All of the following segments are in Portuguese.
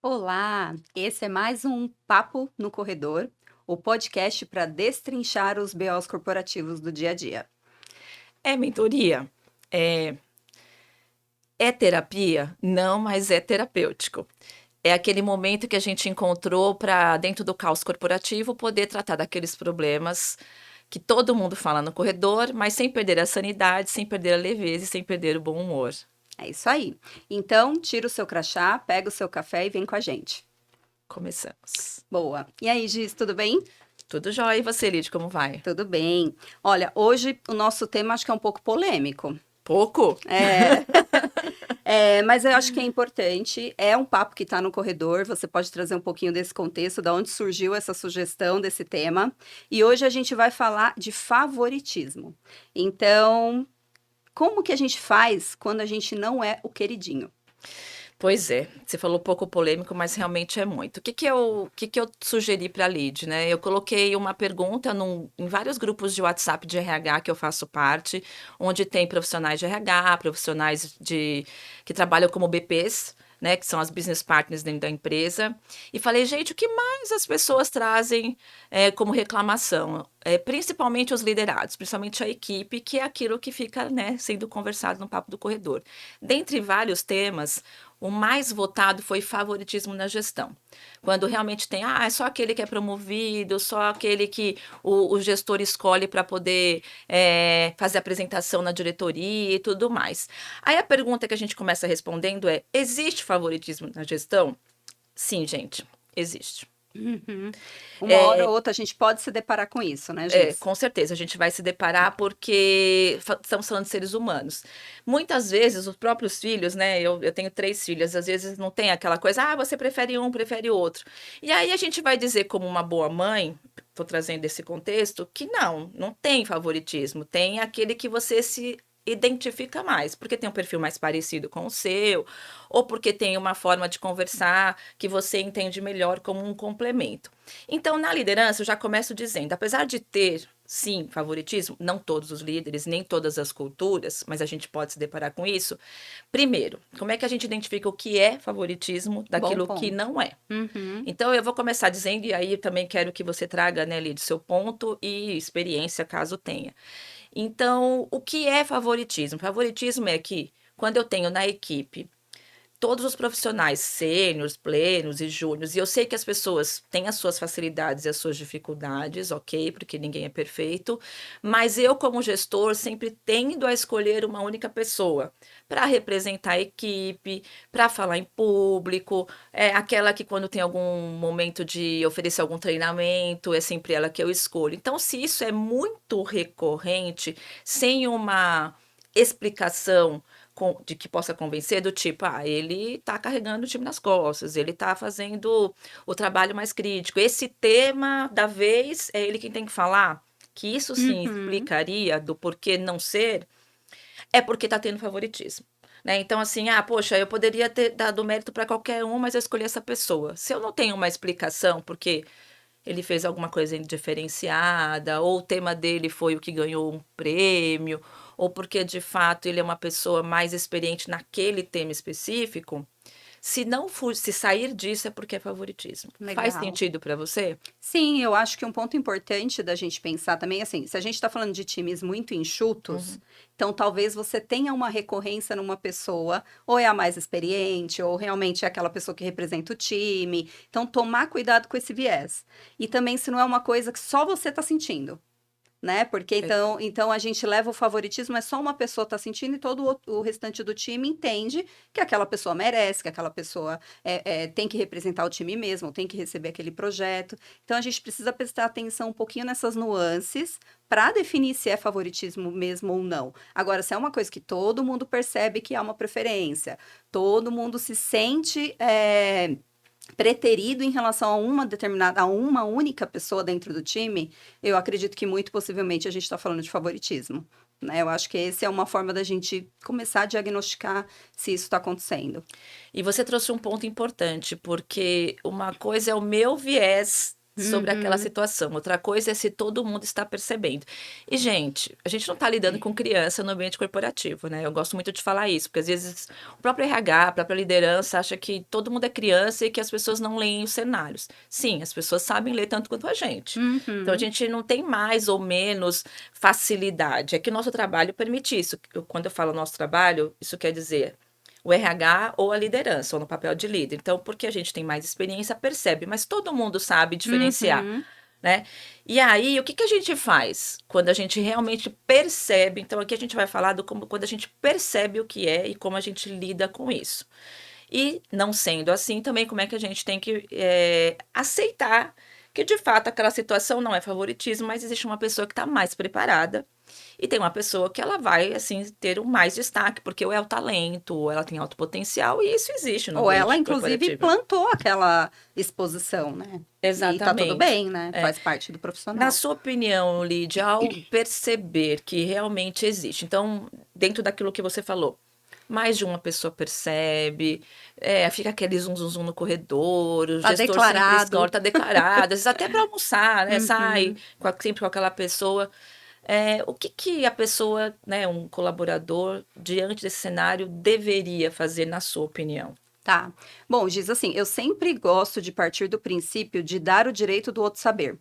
Olá, esse é mais um Papo no Corredor, o podcast para destrinchar os BOs corporativos do dia a dia. É mentoria? É, é terapia? Não, mas é terapêutico. É aquele momento que a gente encontrou para, dentro do caos corporativo, poder tratar daqueles problemas que todo mundo fala no corredor, mas sem perder a sanidade, sem perder a leveza e sem perder o bom humor. É isso aí. Então, tira o seu crachá, pega o seu café e vem com a gente. Começamos. Boa. E aí, Giz, tudo bem? Tudo jóia. E você, Lid, como vai? Tudo bem. Olha, hoje o nosso tema acho que é um pouco polêmico. Pouco? É, mas eu acho que é importante. É um papo que está no corredor. Você pode trazer um pouquinho desse contexto, da onde surgiu essa sugestão desse tema. E hoje a gente vai falar de favoritismo. Então, como que a gente faz quando a gente não é o queridinho? Pois é, você falou pouco polêmico, mas realmente é muito. O que que eu sugeri para a Lid, né? Eu coloquei uma pergunta em vários grupos de WhatsApp de RH que eu faço parte, onde tem profissionais de RH, que trabalham como BPs, né? Que são as business partners dentro da empresa. E falei, gente, o que mais as pessoas trazem como reclamação? Principalmente os liderados, principalmente a equipe, que é aquilo que fica, né, sendo conversado no papo do corredor. Dentre vários temas, o mais votado foi favoritismo na gestão. Quando realmente tem, é só aquele que é promovido, só aquele que o gestor escolhe para poder fazer apresentação na diretoria e tudo mais. Aí a pergunta que a gente começa respondendo é: existe favoritismo na gestão? Sim, gente, existe. Uhum. Uma hora É, ou outra a gente pode se deparar com isso, né, Giz? Com certeza, a gente vai se deparar porque estamos falando de seres humanos. Muitas vezes, os próprios filhos, né? Eu tenho 3 filhas, às vezes não tem aquela coisa, você prefere um, prefere outro. E aí a gente vai dizer, como uma boa mãe, estou trazendo esse contexto, que não tem favoritismo, tem aquele que você se identifica mais, porque tem um perfil mais parecido com o seu, ou porque tem uma forma de conversar que você entende melhor como um complemento. Então, na liderança, eu já começo dizendo, apesar de ter, sim, favoritismo, não todos os líderes, nem todas as culturas, mas a gente pode se deparar com isso. Primeiro, como é que a gente identifica o que é favoritismo Bom daquilo que ponto. não é? Uhum. Então, eu vou começar dizendo, e aí também quero que você traga, né, Lid, seu ponto e experiência, caso tenha. Então, o que é favoritismo? Favoritismo é que, quando eu tenho na equipe todos os profissionais, sêniores, plenos e júniores, e eu sei que as pessoas têm as suas facilidades e as suas dificuldades, ok, porque ninguém é perfeito, mas eu, como gestor, sempre tendo a escolher uma única pessoa para representar a equipe, para falar em público, é aquela que, quando tem algum momento de oferecer algum treinamento, é sempre ela que eu escolho. Então, se isso é muito recorrente, sem uma explicação de que possa convencer, do tipo, ele está carregando o time nas costas, ele está fazendo o trabalho mais crítico. Esse tema da vez é ele quem tem que falar. Que isso sim Uhum. explicaria do porquê não ser, é porque está tendo favoritismo. Né? Então, assim, poxa, eu poderia ter dado mérito para qualquer um, mas eu escolhi essa pessoa. Se eu não tenho uma explicação, porque ele fez alguma coisa diferenciada, ou o tema dele foi o que ganhou um prêmio, ou porque de fato ele é uma pessoa mais experiente naquele tema específico, se sair disso é porque é favoritismo. Faz Legal. sentido para você? Sim, eu acho que um ponto importante da gente pensar também, assim, se a gente está falando de times muito enxutos, Uhum. então talvez você tenha uma recorrência numa pessoa, ou é a mais experiente, ou realmente é aquela pessoa que representa o time. Então, tomar cuidado com esse viés. E também se não é uma coisa que só você está sentindo. Né? Porque É, então a gente leva o favoritismo, é só uma pessoa tá sentindo e todo o restante do time entende que aquela pessoa merece, que aquela pessoa tem que representar o time mesmo, tem que receber aquele projeto. Então a gente precisa prestar atenção um pouquinho nessas nuances para definir se é favoritismo mesmo ou não. Agora, se é uma coisa que todo mundo percebe que há uma preferência, todo mundo se sente preterido em relação a uma única pessoa dentro do time, eu acredito que muito possivelmente a gente está falando de favoritismo. Né? Eu acho que essa é uma forma da gente começar a diagnosticar se isso está acontecendo. E você trouxe um ponto importante, porque uma coisa é o meu viés sobre aquela Uhum. situação. Outra coisa é se todo mundo está percebendo. E, gente, a gente não está lidando com criança no ambiente corporativo, né? Eu gosto muito de falar isso, porque às vezes o próprio RH, a própria liderança acha que todo mundo é criança e que as pessoas não leem os cenários. Sim, as pessoas sabem ler tanto quanto a gente. Então, a Uhum. gente não tem mais ou menos facilidade. É que o nosso trabalho permite isso. Quando eu falo nosso trabalho, isso quer dizer o RH ou a liderança, ou no papel de líder. Então, porque a gente tem mais experiência, percebe, mas todo mundo sabe diferenciar, Uhum. né? E aí, o que que a gente faz quando a gente realmente percebe? Então, aqui a gente vai falar do como quando a gente percebe o que é e como a gente lida com isso. E não sendo assim, também como é que a gente tem que aceitar que de fato aquela situação não é favoritismo, mas existe uma pessoa que está mais preparada e tem uma pessoa que ela vai, assim, ter o mais destaque, porque ou é o talento, ou ela tem alto potencial, e isso existe no Ou ela, ambiente inclusive, corporativo. plantou aquela exposição, né? E tá tudo Exatamente. bem, né? É. Faz parte do Na profissional. sua opinião, Lídia, ao perceber que realmente existe, então, dentro daquilo que você falou, mais de uma pessoa percebe, fica aquele zum, zum, zum no corredor, o Tá gestor sempre declarado. escolta, declarado, às vezes até para almoçar, né? Sai Uhum. sempre com aquela pessoa. O que que a pessoa, né, um colaborador, diante desse cenário, deveria fazer, na sua opinião? Tá. Bom, diz assim, eu sempre gosto de partir do princípio de dar o direito do outro saber.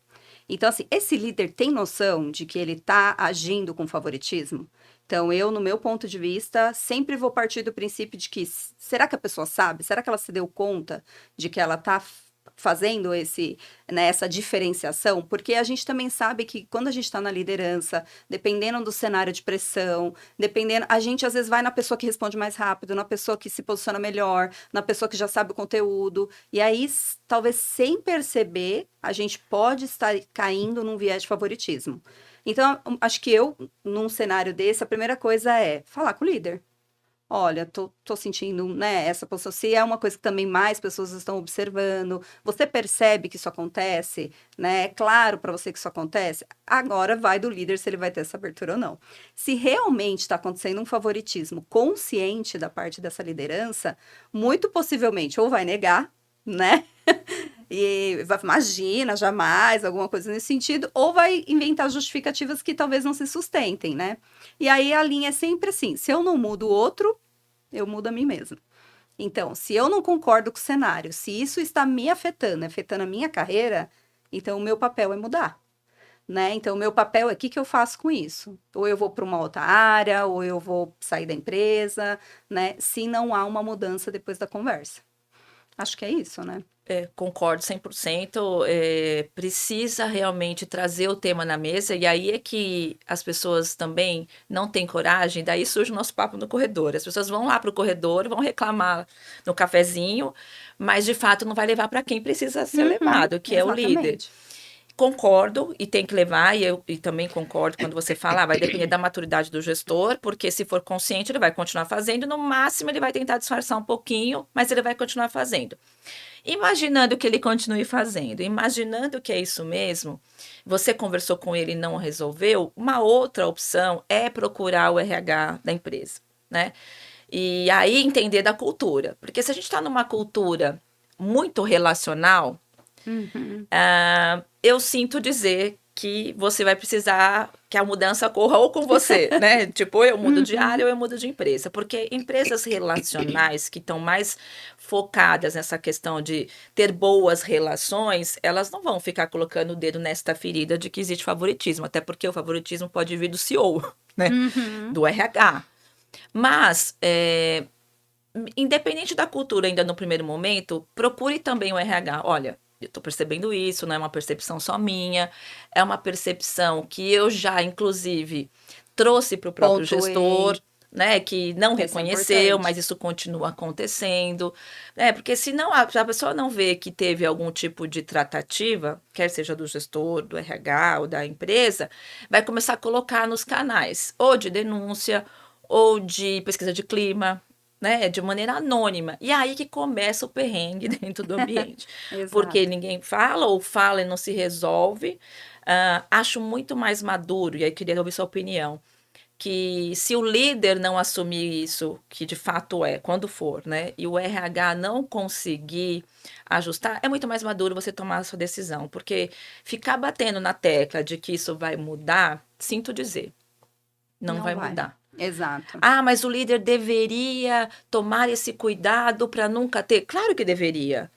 Então, assim, esse líder tem noção de que ele está agindo com favoritismo? Então, eu, no meu ponto de vista, sempre vou partir do princípio de que, será que a pessoa sabe? Será que ela se deu conta de que ela está fazendo né, essa diferenciação? Porque a gente também sabe que quando a gente está na liderança, dependendo do cenário de pressão, dependendo, a gente às vezes vai na pessoa que responde mais rápido, na pessoa que se posiciona melhor, na pessoa que já sabe o conteúdo. E aí, talvez sem perceber, a gente pode estar caindo num viés de favoritismo. Então, acho que eu, num cenário desse, a primeira coisa é falar com o líder. Olha, tô sentindo, né, essa posição. Se é uma coisa que também mais pessoas estão observando, você percebe que isso acontece, né? É claro para você que isso acontece. Agora vai do líder se ele vai ter essa abertura ou não. Se realmente está acontecendo um favoritismo consciente da parte dessa liderança, muito possivelmente ou vai negar, né? E imagina, jamais, alguma coisa nesse sentido, ou vai inventar justificativas que talvez não se sustentem, né? E aí a linha é sempre assim: se eu não mudo o outro, eu mudo a mim mesma. Então, se eu não concordo com o cenário, se isso está me afetando, afetando a minha carreira, então o meu papel é mudar, né? Então, o meu papel é o que que eu faço com isso? Ou eu vou para uma outra área, ou eu vou sair da empresa, né? Se não há uma mudança depois da conversa. Acho que é isso, né? Concordo 100%. Precisa realmente trazer o tema na mesa, e aí é que as pessoas também não têm coragem, daí surge o nosso papo no corredor. As pessoas vão lá para o corredor, vão reclamar no cafezinho, mas de fato não vai levar para quem precisa ser Uhum, levado, que é o líder. exatamente. Concordo e tem que levar, e também concordo quando você fala, vai depender da maturidade do gestor, porque se for consciente, ele vai continuar fazendo, no máximo ele vai tentar disfarçar um pouquinho, mas ele vai continuar fazendo. Imaginando que ele continue fazendo, imaginando que é isso mesmo, você conversou com ele e não resolveu, uma outra opção é procurar o RH da empresa, né? E aí entender da cultura, porque se a gente está numa cultura muito relacional, Uhum, eu sinto dizer que você vai precisar que a mudança ocorra ou com você, né? Tipo, ou eu mudo de área uhum, ou eu mudo de empresa. Porque empresas relacionais que estão mais focadas nessa questão de ter boas relações, elas não vão ficar colocando o dedo nesta ferida de que existe favoritismo, até porque o favoritismo pode vir do CEO, né? uhum. Do RH. Mas, independente da cultura ainda no primeiro momento, procure também o RH. Olha, eu estou percebendo isso, não é uma percepção só minha, é uma percepção que eu já, inclusive, trouxe para o próprio gestor, Pontuei, né, que não que isso é reconheceu, mas importante. isso continua acontecendo, né, porque se não se a pessoa não vê que teve algum tipo de tratativa, quer seja do gestor, do RH ou da empresa, vai começar a colocar nos canais, ou de denúncia, ou de pesquisa de clima, né, de maneira anônima. E aí que começa o perrengue dentro do ambiente. Porque Exato. ninguém fala ou fala e não se resolve. Acho muito mais maduro, e aí queria ouvir sua opinião, que se o líder não assumir isso, que de fato é, quando for, né, e o RH não conseguir ajustar, é muito mais maduro você tomar a sua decisão, porque ficar batendo na tecla de que isso vai mudar, sinto dizer, não Não vai vai. mudar. Exato. Ah, mas o líder deveria tomar esse cuidado para nunca ter. Claro que deveria,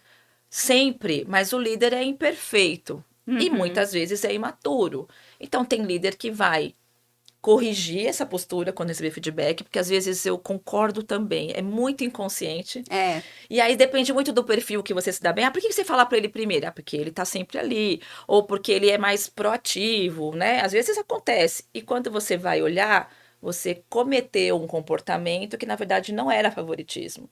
sempre, mas o líder é imperfeito e Uhum. muitas vezes é imaturo. Então, tem líder que vai corrigir essa postura quando receber feedback, porque às vezes eu concordo também, é muito inconsciente. É, E aí depende muito do perfil que você se dá bem. Ah, por que você fala para ele primeiro? Ah, porque ele tá sempre ali, ou porque ele é mais proativo, né? Às vezes acontece. E quando você vai olhar, você cometeu um comportamento que na verdade não era favoritismo.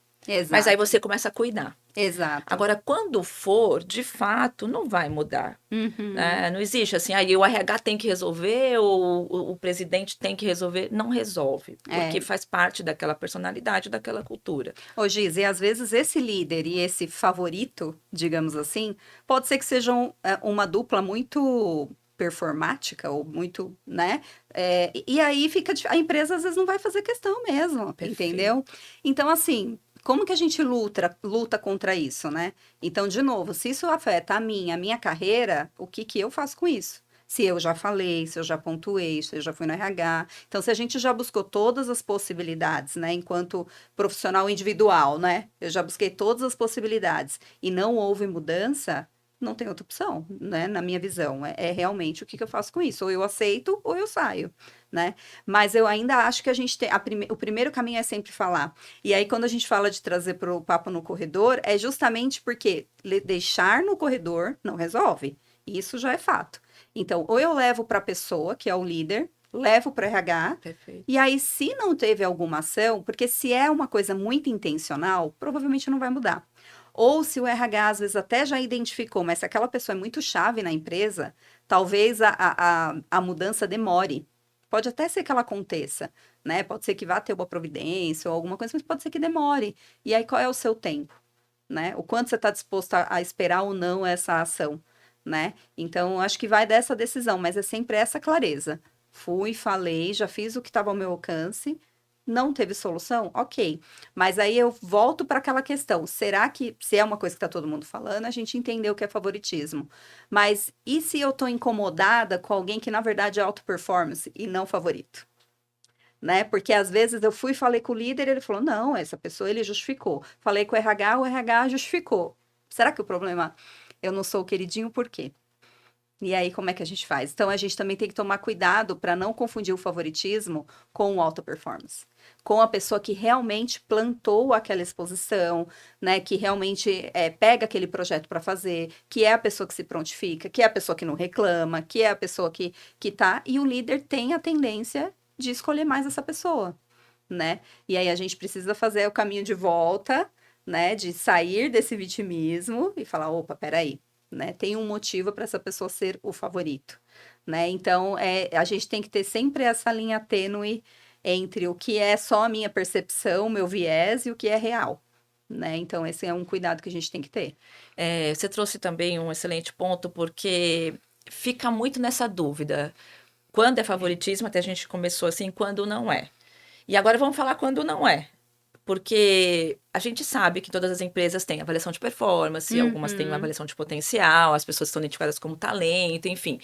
Mas aí exato. você começa a cuidar. Exato. Agora, quando for, de fato, não vai mudar. Uhum. Né? Não existe assim, aí o RH tem que resolver, ou o presidente tem que resolver. Não resolve, porque É. faz parte daquela personalidade, daquela cultura. Ô, Giz, e às vezes esse líder e esse favorito, digamos assim, pode ser que sejam uma dupla muito performática ou muito, né? E aí fica, a empresa às vezes não vai fazer questão mesmo, Perfeito. entendeu? Então, assim, como que a gente luta contra isso, né? Então, de novo, se isso afeta a minha carreira, o que que eu faço com isso? Se eu já falei, se eu já pontuei, se eu já fui no RH. Então, se a gente já buscou todas as possibilidades, né, enquanto profissional individual, né? Eu já busquei todas as possibilidades e não houve mudança, não tem outra opção, né? Na minha visão, é realmente o que que eu faço com isso? Ou eu aceito ou eu saio, né? Mas eu ainda acho que a gente tem o primeiro caminho é sempre falar. E aí quando a gente fala de trazer para o papo no corredor, é justamente porque deixar no corredor não resolve. Isso já é fato. Então, ou eu levo para a pessoa, que é o líder, levo para o RH, Perfeito. e aí, se não teve alguma ação, porque se é uma coisa muito intencional, provavelmente não vai mudar. Ou se o RH às vezes até já identificou, mas se aquela pessoa é muito chave na empresa, talvez a mudança demore. Pode até ser que ela aconteça, né? Pode ser que vá ter uma providência ou alguma coisa, mas pode ser que demore. E aí, qual é o seu tempo, né? O quanto você está disposto a esperar ou não essa ação, né? Então, acho que vai dessa decisão, mas é sempre essa clareza. Fui, falei, já fiz o que estava ao meu alcance, não teve solução? Ok. Mas aí eu volto para aquela questão: será que, se é uma coisa que está todo mundo falando, a gente entendeu o que é favoritismo? Mas e se eu estou incomodada com alguém que na verdade é auto performance e não favorito? Né? Porque às vezes eu fui e falei com o líder, ele falou: não, essa pessoa ele justificou. Falei com o RH justificou. Será que o problema eu não sou o queridinho, por quê? E aí, como é que a gente faz? Então, a gente também tem que tomar cuidado para não confundir o favoritismo com o alta performance. Com a pessoa que realmente plantou aquela exposição, né? Que realmente pega aquele projeto para fazer, que é a pessoa que se prontifica, que é a pessoa que não reclama, que é a pessoa que tá. E o líder tem a tendência de escolher mais essa pessoa, né? E aí a gente precisa fazer o caminho de volta, né? De sair desse vitimismo e falar: opa, peraí, né? Tem um motivo para essa pessoa ser o favorito, né? Então, a gente tem que ter sempre essa linha tênue entre o que é só a minha percepção, meu viés e o que é real, né? Então, esse é um cuidado que a gente tem que ter. Você trouxe também um excelente ponto, porque fica muito nessa dúvida. Quando é favoritismo, até a gente começou assim, quando não é. E agora vamos falar quando não é. Porque a gente sabe que todas as empresas têm avaliação de performance, algumas têm uma Uhum, avaliação de potencial, as pessoas são identificadas como talento, enfim.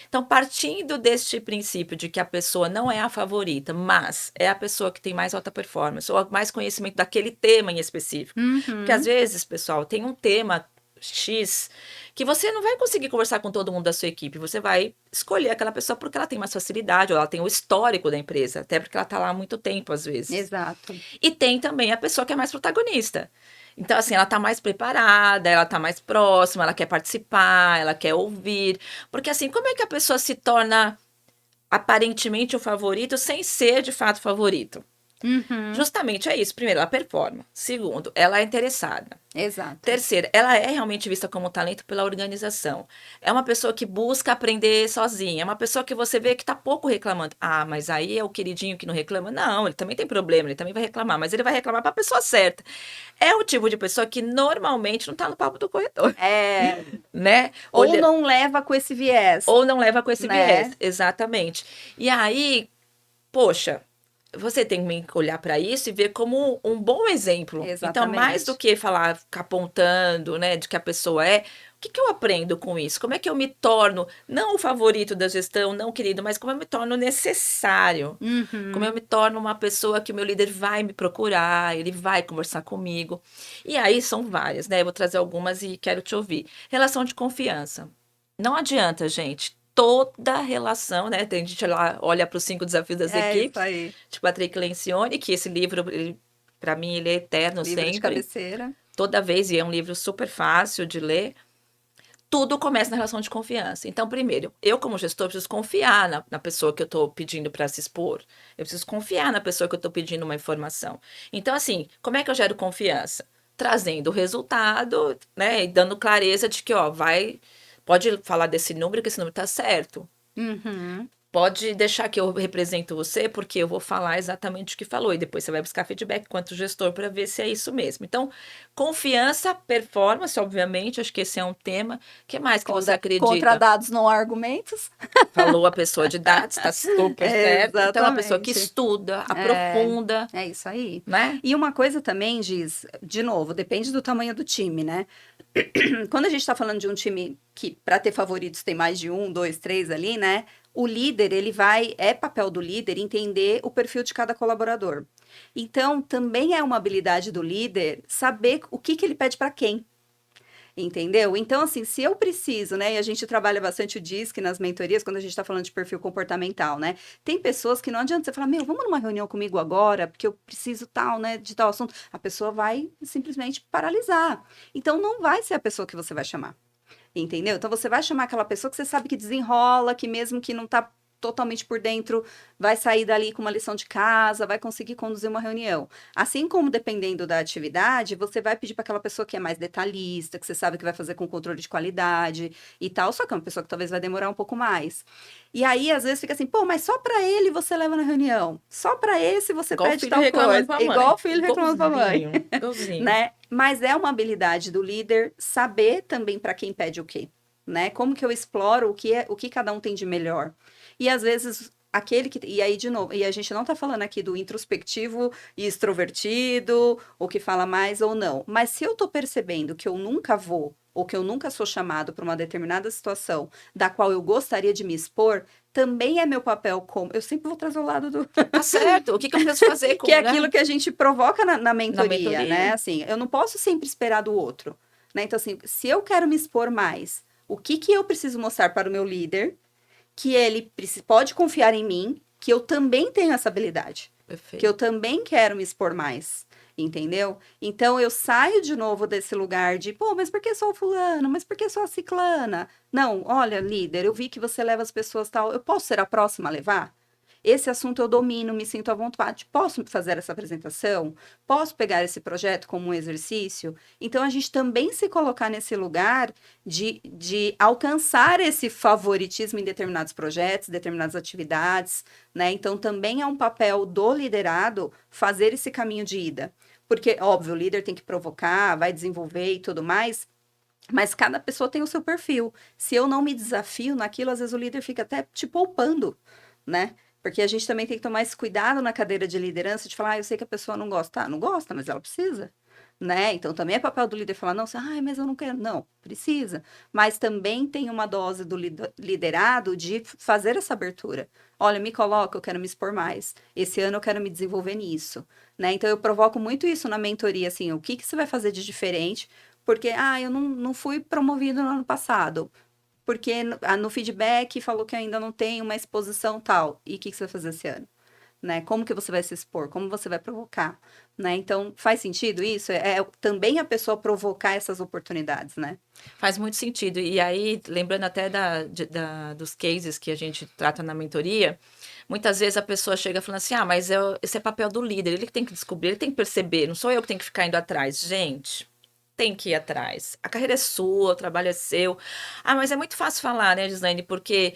Então, partindo deste princípio de que a pessoa não é a favorita, mas é a pessoa que tem mais alta performance ou mais conhecimento daquele tema em específico. Porque às uhum, vezes, pessoal, tem um tema X que você não vai conseguir conversar com todo mundo da sua equipe. Você vai escolher aquela pessoa porque ela tem mais facilidade, ou ela tem o histórico da empresa, até porque ela está lá há muito tempo, às vezes. exato. E tem também a pessoa que é mais protagonista. Então, assim, ela tá mais preparada, ela tá mais próxima, ela quer participar, ela quer ouvir. Porque, assim, como é que a pessoa se torna aparentemente o favorito sem ser de fato favorito? Uhum, Justamente é isso. Primeiro, ela performa. Segundo, ela é interessada. exato. Terceiro, ela é realmente vista como talento pela organização. É uma pessoa que busca aprender sozinha. É uma pessoa que você vê que tá pouco reclamando. Ah, mas aí é o queridinho que não reclama. Não, ele também tem problema, ele também vai reclamar, mas ele vai reclamar para a pessoa certa. É o tipo de pessoa que normalmente não tá no papo do corredor, É, né? ou não leva com esse viés, Ou não leva com esse viés, né? exatamente. E aí, poxa, você tem que olhar para isso e ver como um bom exemplo. Então, mais do Exatamente. que falar, ficar apontando, né, de que a pessoa é, o que que eu aprendo com isso? Como é que eu me torno, não o favorito da gestão, não o querido, mas como eu me torno necessário? Como eu Uhum. me torno uma pessoa que o meu líder vai me procurar, ele vai conversar comigo. E aí são várias, né? Eu vou trazer algumas e quero te ouvir. Relação de confiança. Não adianta, gente. Toda relação, né? Tem gente lá, olha para os 5 desafios das É isso equipes, aí. de Patrick Lencioni, que esse livro, para mim, ele é eterno Livro de sempre. cabeceira. Toda vez, e é um livro super fácil de ler. Tudo começa na relação de confiança. Então, primeiro, eu, como gestor, preciso confiar na pessoa que eu estou pedindo para se expor. Eu preciso confiar na pessoa que eu estou pedindo uma informação. Então, assim, como é que eu gero confiança? Trazendo o resultado, né? E dando clareza de que, ó, pode falar desse número, que esse número está certo. Uhum. Pode deixar que eu represento você, porque eu vou falar exatamente o que falou. E depois você vai buscar feedback quanto gestor para ver se é isso mesmo. Então, confiança, performance, obviamente, acho que esse é um tema. O que mais que você Contra acredita? dados não há argumentos. Falou a pessoa de dados, está super certo. Então, a pessoa que Exatamente. estuda, É, aprofunda, é isso aí. né? E uma coisa também diz, de novo, depende do tamanho do time, né? Quando a gente está falando de um time que, para ter favoritos, tem mais de um, dois, três ali, né? O líder, é papel do líder entender o perfil de cada colaborador. Então, também é uma habilidade do líder saber o que ele pede para quem. Entendeu? Então, assim, se eu preciso, né? E a gente trabalha bastante o DISC nas mentorias, quando a gente está falando de perfil comportamental, né? Tem pessoas que não adianta você falar, meu, vamos numa reunião comigo agora, porque eu preciso tal, né, de tal assunto. A pessoa vai simplesmente paralisar. Então, não vai ser a pessoa que você vai chamar. Entendeu? Então você vai chamar aquela pessoa que você sabe que desenrola, que mesmo que não tá totalmente por dentro, vai sair dali com uma lição de casa, vai conseguir conduzir uma reunião. Assim como dependendo da atividade, você vai pedir para aquela pessoa que é mais detalhista, que você sabe que vai fazer com controle de qualidade e tal, só que é uma pessoa que talvez vai demorar um pouco mais. E aí às vezes fica assim, pô, mas só para ele você leva na reunião. Só para esse você Igual o pede filho tal reclamando coisa. com a Igual mãe. o filho reclamando pra mãe, Igualzinho, igualzinho. né? Mas é uma habilidade do líder saber também para quem pede o quê, né? Como que eu exploro o que cada um tem de melhor. E às vezes e aí de novo, e a gente não tá falando aqui do introspectivo e extrovertido, o que fala mais ou não, mas se eu tô percebendo que eu nunca vou ou que eu nunca sou chamado para uma determinada situação da qual eu gostaria de me expor, também é meu papel como. Eu sempre vou trazer o lado do. Tá certo. O que que eu preciso fazer Que é com, aquilo né? que a gente provoca na Na mentoria, né? mentoria. Assim, eu não posso sempre esperar do outro, né? Então, assim, se eu quero me expor mais, o que que eu preciso mostrar para o meu líder que ele pode confiar em mim, que eu também tenho essa habilidade, que eu Perfeito. também quero me expor mais, entendeu? Então eu saio de novo desse lugar de, pô, mas por que só o fulano? Mas por que só a ciclana? Não, olha, líder, eu vi que você leva as pessoas tal, eu posso ser a próxima a levar? Esse assunto eu domino, me sinto à vontade. Posso fazer essa apresentação? Posso pegar esse projeto como um exercício? Então, a gente também se colocar nesse lugar de alcançar esse favoritismo em determinados projetos, determinadas atividades, né? Então, também é um papel do liderado fazer esse caminho de ida. Porque, óbvio, o líder tem que provocar, vai desenvolver e tudo mais, mas cada pessoa tem o seu perfil. Se eu não me desafio naquilo, às vezes o líder fica até te poupando, né? Porque a gente também tem que tomar esse cuidado na cadeira de liderança de falar, eu sei que a pessoa não gosta. Tá, não gosta, mas ela precisa, né? Então também é papel do líder falar, não, mas eu não quero. Não, precisa. Mas também tem uma dose do liderado de fazer essa abertura. Olha, me coloca, eu quero me expor mais. Esse ano eu quero me desenvolver nisso, né? Então eu provoco muito isso na mentoria, assim, o que que você vai fazer de diferente? Porque, eu não fui promovido no ano passado porque no feedback falou que ainda não tem uma exposição tal. E o que você vai fazer esse ano? Né? Como que você vai se expor? Como você vai provocar? Né? Então, faz sentido isso? É também a pessoa provocar essas oportunidades, né? Faz muito sentido. E aí, lembrando até dos cases que a gente trata na mentoria, muitas vezes a pessoa chega falando assim: ah, mas esse é papel do líder, ele que tem que descobrir, ele tem que perceber, não sou eu que tenho que ficar indo atrás. Gente, tem que ir atrás. A carreira é sua, o trabalho é seu. Ah, mas é muito fácil falar, né, Gislaine? Porque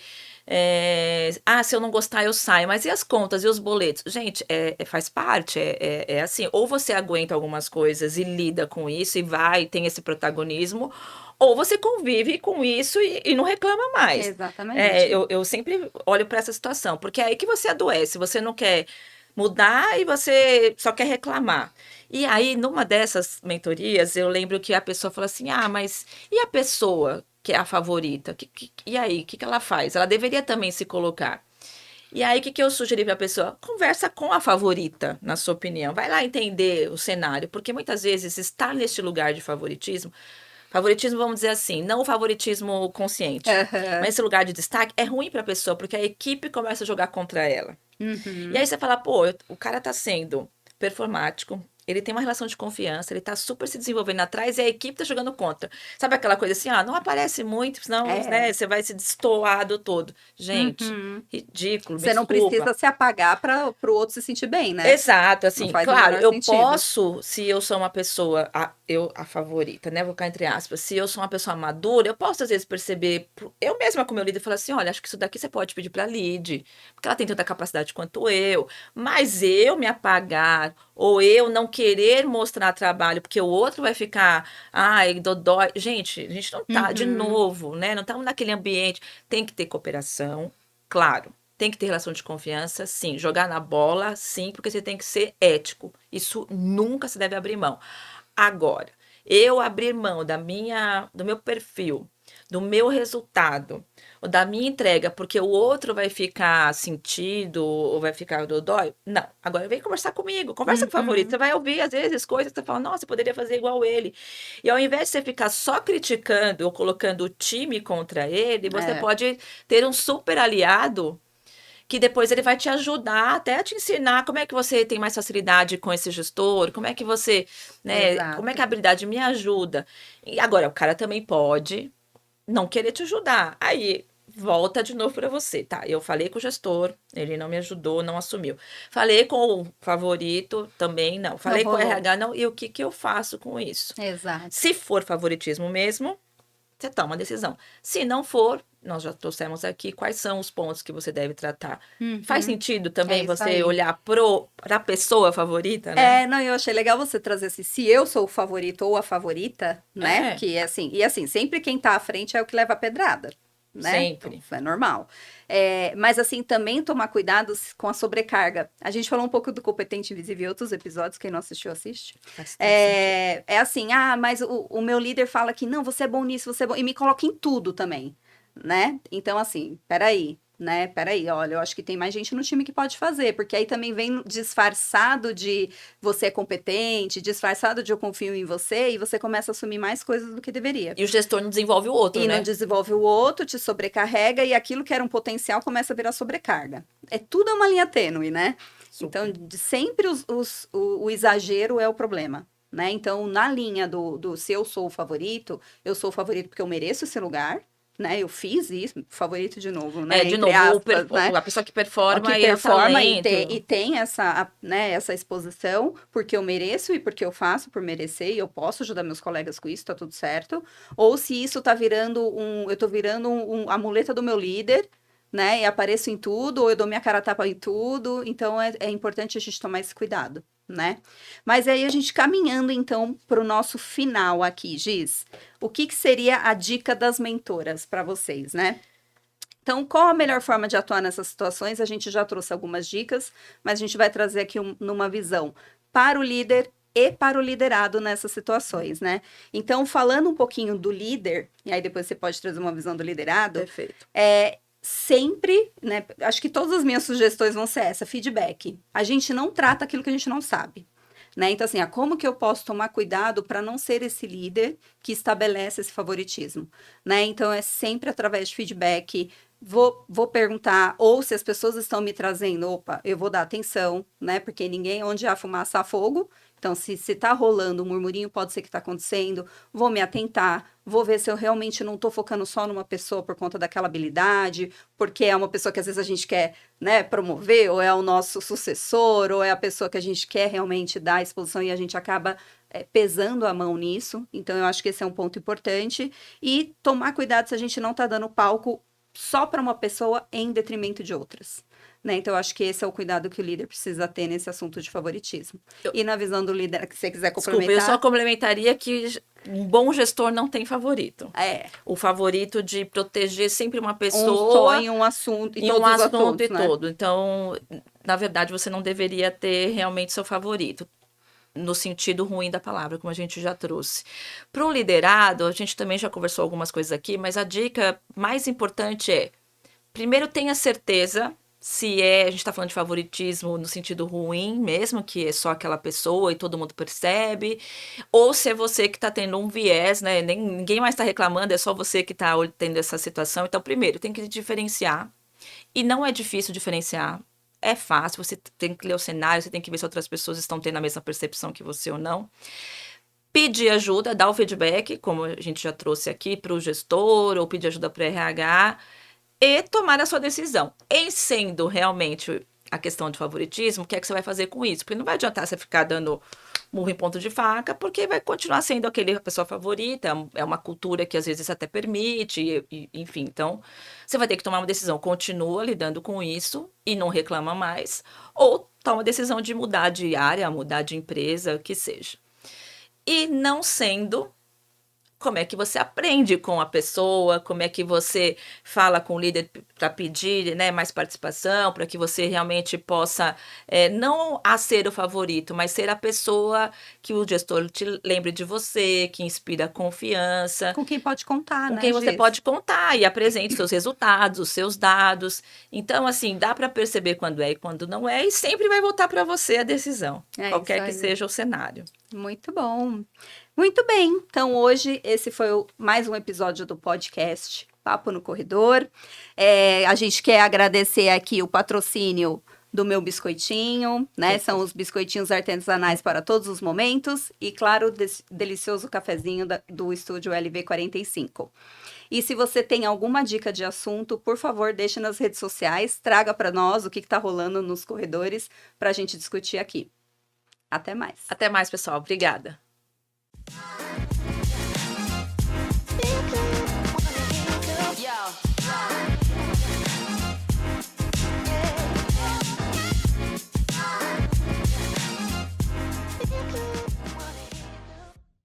se eu não gostar, eu saio. Mas e as contas e os boletos? Gente, faz parte, é assim. Ou você aguenta algumas coisas e lida com isso e vai, tem esse protagonismo, ou você convive com isso e não reclama mais. Exatamente. Eu sempre olho para essa situação, porque é aí que você adoece, você não quer mudar e você só quer reclamar. E aí, numa dessas mentorias, eu lembro que a pessoa falou assim: ah, mas e a pessoa que é a favorita? E aí, o que ela faz? Ela deveria também se colocar. E aí, o que eu sugeri para a pessoa? Conversa com a favorita, na sua opinião. Vai lá entender o cenário, porque muitas vezes estar neste lugar de favoritismo, vamos dizer assim, não o favoritismo consciente, Aham. mas esse lugar de destaque é ruim para a pessoa, porque a equipe começa a jogar contra ela. E Uhum. aí você fala, pô, o cara tá sendo performático, ele tem uma relação de confiança, ele tá super se desenvolvendo atrás e a equipe tá jogando contra. Sabe aquela coisa assim, não aparece muito, senão, É. né, você vai se destoar do todo. Gente, Uhum. ridículo, me Você não desculpa. precisa se apagar para o outro se sentir bem, né? Exato, Não assim, faz o claro, menor eu sentido. posso, se eu sou uma pessoa, a favorita, né, vou cá entre aspas, se eu sou uma pessoa madura, eu posso às vezes perceber, eu mesma com meu líder, falar assim, olha, acho que isso daqui você pode pedir pra lead, porque ela tem tanta capacidade quanto eu, mas eu me apagar, ou eu não querer mostrar trabalho, porque o outro vai ficar, ai, dodói, gente, a gente não tá, de Uhum. novo, né, não estamos naquele ambiente, tem que ter cooperação, claro. Tem que ter relação de confiança, sim. Jogar na bola, sim, porque você tem que ser ético. Isso nunca se deve abrir mão. Agora, eu abrir mão do meu perfil, do meu resultado, ou da minha entrega, porque o outro vai ficar sentido ou vai ficar dodói? Não. Agora vem conversar comigo, conversa com o favorito. Uhum. Você vai ouvir, às vezes, coisas que você fala, nossa, eu poderia fazer igual ele. E ao invés de você ficar só criticando ou colocando o time contra ele, você É, pode ter um super aliado que depois ele vai te ajudar até a te ensinar como é que você tem mais facilidade com esse gestor, como é que você, né, como é que exato. a habilidade me ajuda. E agora, o cara também pode não querer te ajudar. Aí volta de novo para você, tá? Eu falei com o gestor, ele não me ajudou, não assumiu. Falei com o favorito, também não. Não Falei com o rolou. RH, não. E o que que eu faço com isso? Exato. Se for favoritismo mesmo, você toma uma decisão. Se não for, nós já trouxemos aqui quais são os pontos que você deve tratar. Faz Uhum. sentido É também isso você aí. olhar para a pessoa favorita, né? Não, eu achei legal você trazer assim, se eu sou o favorito ou a favorita, né? É, Que é assim, e assim, sempre quem tá à frente é o que leva a pedrada, né? Então, sempre. isso é normal. Mas assim, também tomar cuidado com a sobrecarga. A gente falou um pouco do competente invisível em outros episódios, quem não assistiu, assiste. Faz todo sentido. É assim, mas o meu líder fala que não, você é bom nisso, você é bom, e me coloca em tudo também, né? Então, assim, peraí. Né? Peraí, olha, eu acho que tem mais gente no time que pode fazer, porque aí também vem disfarçado de você é competente, disfarçado de eu confio em você, e você começa a assumir mais coisas do que deveria. E o gestor não desenvolve o outro, E não né? desenvolve o outro, te sobrecarrega, e aquilo que era um potencial começa a virar sobrecarga. Tudo é uma linha tênue, né? Então, Super. sempre o exagero é o problema. Né? Então, na linha do se eu sou eu sou o favorito porque eu mereço esse lugar, né? Eu fiz isso, favorito de novo, É, né? de Entre novo, aspas, né? a pessoa que Ó, que performa e é o performa e talento. tem essa, né, essa exposição, porque eu mereço e porque eu faço por merecer, e eu posso ajudar meus colegas com isso, tá tudo certo. Ou se isso tá virando eu tô virando a muleta do meu líder, né, e apareço em tudo, ou eu dou minha cara a tapa em tudo, então é importante a gente tomar esse cuidado, né? Mas aí a gente caminhando, então, para o nosso final aqui, Giz, o que que seria a dica das mentoras para vocês, né? Então, qual a melhor forma de atuar nessas situações? A gente já trouxe algumas dicas, mas a gente vai trazer aqui numa visão para o líder e para o liderado nessas situações, né? Então, falando um pouquinho do líder, e aí depois você pode trazer uma visão do liderado, Perfeito. sempre, né? Acho que todas as minhas sugestões vão ser essa, feedback. A gente não trata aquilo que a gente não sabe. Né? Então, assim, como que eu posso tomar cuidado para não ser esse líder que estabelece esse favoritismo? Né? Então, é sempre através de feedback. Vou perguntar, ou se as pessoas estão me trazendo, opa, eu vou dar atenção, né? Porque ninguém, onde há fumaça, há fogo. Então, se tá rolando um murmurinho, pode ser que tá acontecendo. Vou me atentar, vou ver se eu realmente não tô focando só numa pessoa por conta daquela habilidade, porque é uma pessoa que às vezes a gente quer, né, promover, ou é o nosso sucessor, ou é a pessoa que a gente quer realmente dar exposição e a gente acaba pesando a mão nisso. Então, eu acho que esse é um ponto importante. E tomar cuidado se a gente não está dando palco só para uma pessoa em detrimento de outras. Né? Então, eu acho que esse é o cuidado que o líder precisa ter nesse assunto de favoritismo. E na visão do líder, que você quiser Desculpa, eu só complementar. complementaria que um bom gestor não tem favorito. É, O favorito de proteger sempre uma um pessoa sonho, um assunto, e em um todos os assunto assuntos, e né? todo. Então, na verdade, você não deveria ter realmente seu favorito, no sentido ruim da palavra, como a gente já trouxe. Para o liderado, a gente também já conversou algumas coisas aqui, mas a dica mais importante é: primeiro, tenha certeza se a gente está falando de favoritismo no sentido ruim mesmo, que é só aquela pessoa e todo mundo percebe, ou se é você que está tendo um viés, né? Ninguém mais está reclamando, é só você que está tendo essa situação. Então, primeiro, tem que diferenciar. E não é difícil diferenciar. É fácil, você tem que ler o cenário, você tem que ver se outras pessoas estão tendo a mesma percepção que você ou não. Pedir ajuda, dar o feedback, como a gente já trouxe aqui, para o gestor, ou pedir ajuda para o RH, e tomar a sua decisão. Em sendo realmente a questão de favoritismo, o que é que você vai fazer com isso? Porque não vai adiantar você ficar dando murro em ponto de faca, porque vai continuar sendo aquele pessoa favorita, é uma cultura que às vezes até permite, enfim. Então, você vai ter que tomar uma decisão, continua lidando com isso e não reclama mais, ou toma a decisão de mudar de área, mudar de empresa, que seja. E não sendo, como é que você aprende com a pessoa, como é que você fala com o líder para pedir, né, mais participação, para que você realmente possa, não a ser o favorito, mas ser a pessoa que o gestor te lembre de você, que inspira confiança, Com quem pode contar, com né, quem você Giz? pode contar e apresente seus resultados, os seus dados. Então, assim, dá para perceber quando é e quando não é, e sempre vai voltar para você a decisão, É isso qualquer que aí. seja o cenário. Muito bom. Muito bem. Então, hoje, esse foi mais um episódio do podcast Papo no Corredor. A gente quer agradecer aqui o patrocínio do Meu Biscoitinho, né? São os biscoitinhos artesanais para todos os momentos. E, claro, delicioso cafezinho do estúdio LV45. E se você tem alguma dica de assunto, por favor, deixe nas redes sociais, traga para nós o que está rolando nos corredores para a gente discutir aqui. Até mais. Até mais, pessoal. Obrigada.